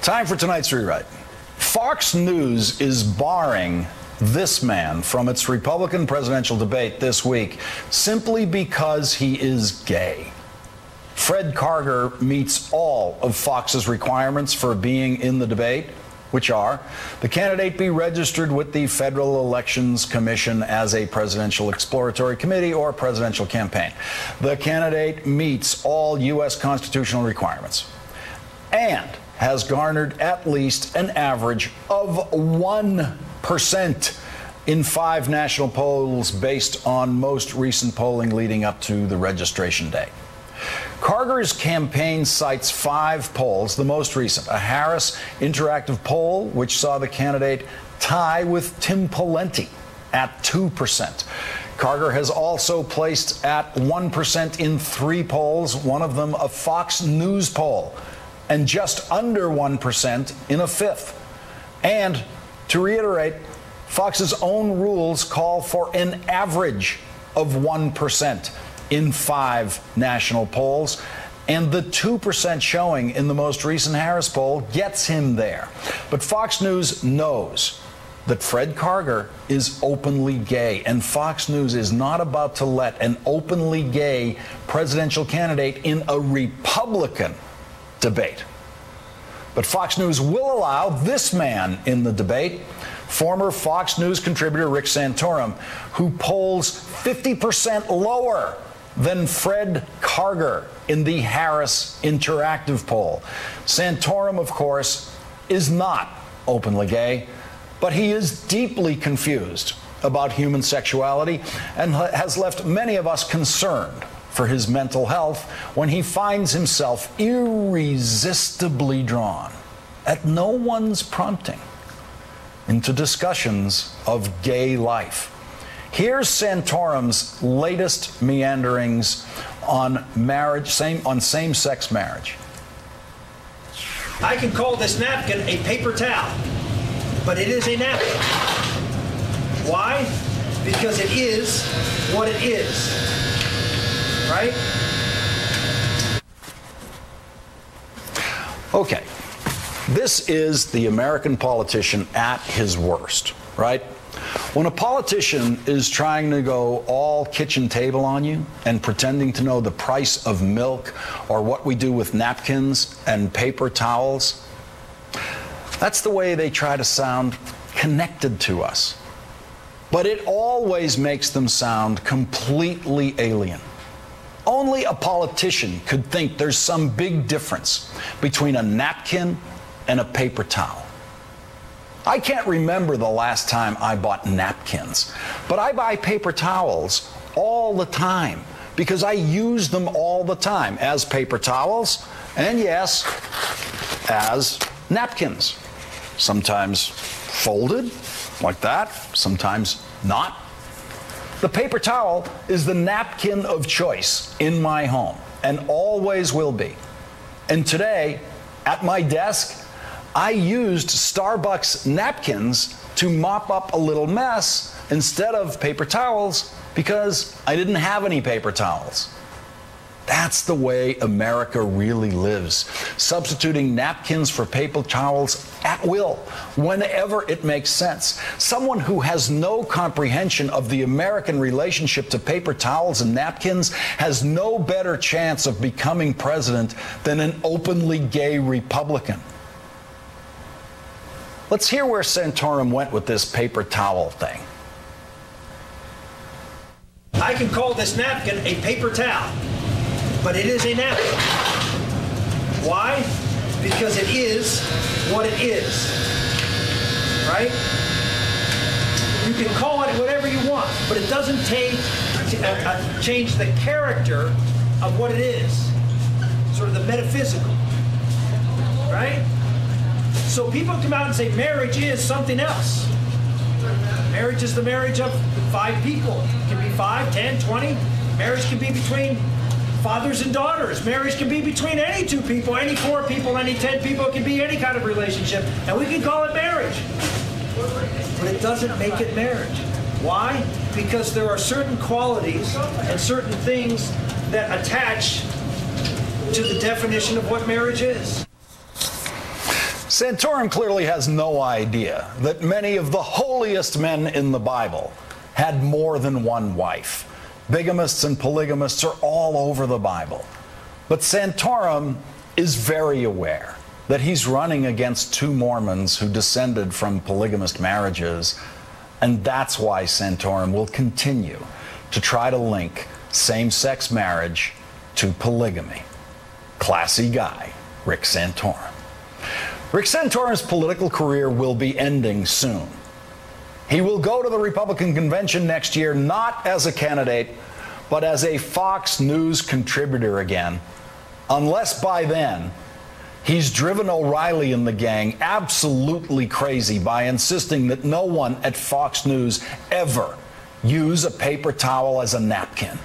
Time for tonight's rewrite. Fox News is barring this man from its Republican presidential debate this week simply because he is gay. Fred Karger meets all of Fox's requirements for being in the debate, which are the candidate be registered with the Federal Elections Commission as a presidential exploratory committee or presidential campaign. The candidate meets all U.S. constitutional requirements and has garnered at least an average of 1% in 5 national polls based on most recent polling leading up to the registration day. Karger's campaign cites 5 polls, the most recent, a Harris interactive poll, which saw the candidate tie with Tim Pawlenty at 2%. Karger has also placed at 1% in 3 polls, one of them a Fox News poll, and just under 1% in a 5th. And to reiterate, Fox's own rules call for an average of 1% in 5 national polls, and the 2% showing in the most recent Harris poll gets him there. But Fox News knows that Fred Karger is openly gay, and Fox News is not about to let an openly gay presidential candidate in a Republican debate. But Fox News will allow this man in the debate, former Fox News contributor Rick Santorum, who polls 50% lower than Fred Karger in the Harris interactive poll. Santorum, of course, is not openly gay, but he is deeply confused about human sexuality and has left many of us concerned for his mental health when he finds himself irresistibly drawn, at no one's prompting, into discussions of gay life. Here's Santorum's latest meanderings on marriage, on same-sex marriage. I can call this napkin a paper towel, but it is a napkin. Why? Because it is what it is, right? Okay, this is the American politician at his worst, right? When a politician is trying to go all kitchen table on you and pretending to know the price of milk or what we do with napkins and paper towels, that's the way they try to sound connected to us. But it always makes them sound completely alien. Only a politician could think there's some big difference between a napkin and a paper towel. I can't remember the last time I bought napkins, but I buy paper towels all the time because I use them all the time as paper towels and, yes, as napkins. Sometimes folded like that, sometimes not. The paper towel is the napkin of choice in my home and always will be. And today, at my desk, I used Starbucks napkins to mop up a little mess instead of paper towels because I didn't have any paper towels. That's the way America really lives, substituting napkins for paper towels at will, whenever it makes sense. Someone who has no comprehension of the American relationship to paper towels and napkins has no better chance of becoming president than an openly gay Republican. Let's hear where Santorum went with this paper towel thing. I can call this napkin a paper towel, but it is a napkin. Why? Because it is what it is, right? You can call it whatever you want, but it doesn't change the character of what it is, sort of the metaphysical, right? So people come out and say marriage is something else. Marriage is the marriage of 5 people. It can be 5, 10, 20. Marriage can be between fathers and daughters. Marriage can be between any 2 people, any 4 people, any 10 people. It can be any kind of relationship, and we can call it marriage. But it doesn't make it marriage. Why? Because there are certain qualities and certain things that attach to the definition of what marriage is. Santorum clearly has no idea that many of the holiest men in the Bible had more than one wife. Bigamists and polygamists are all over the Bible. But Santorum is very aware that he's running against two Mormons who descended from polygamist marriages, and that's why Santorum will continue to try to link same-sex marriage to polygamy. Classy guy, Rick Santorum. Rick Santorum's political career will be ending soon. He will go to the Republican convention next year not as a candidate, but as a Fox News contributor again, unless by then he's driven O'Reilly and the gang absolutely crazy by insisting that no one at Fox News ever use a paper towel as a napkin.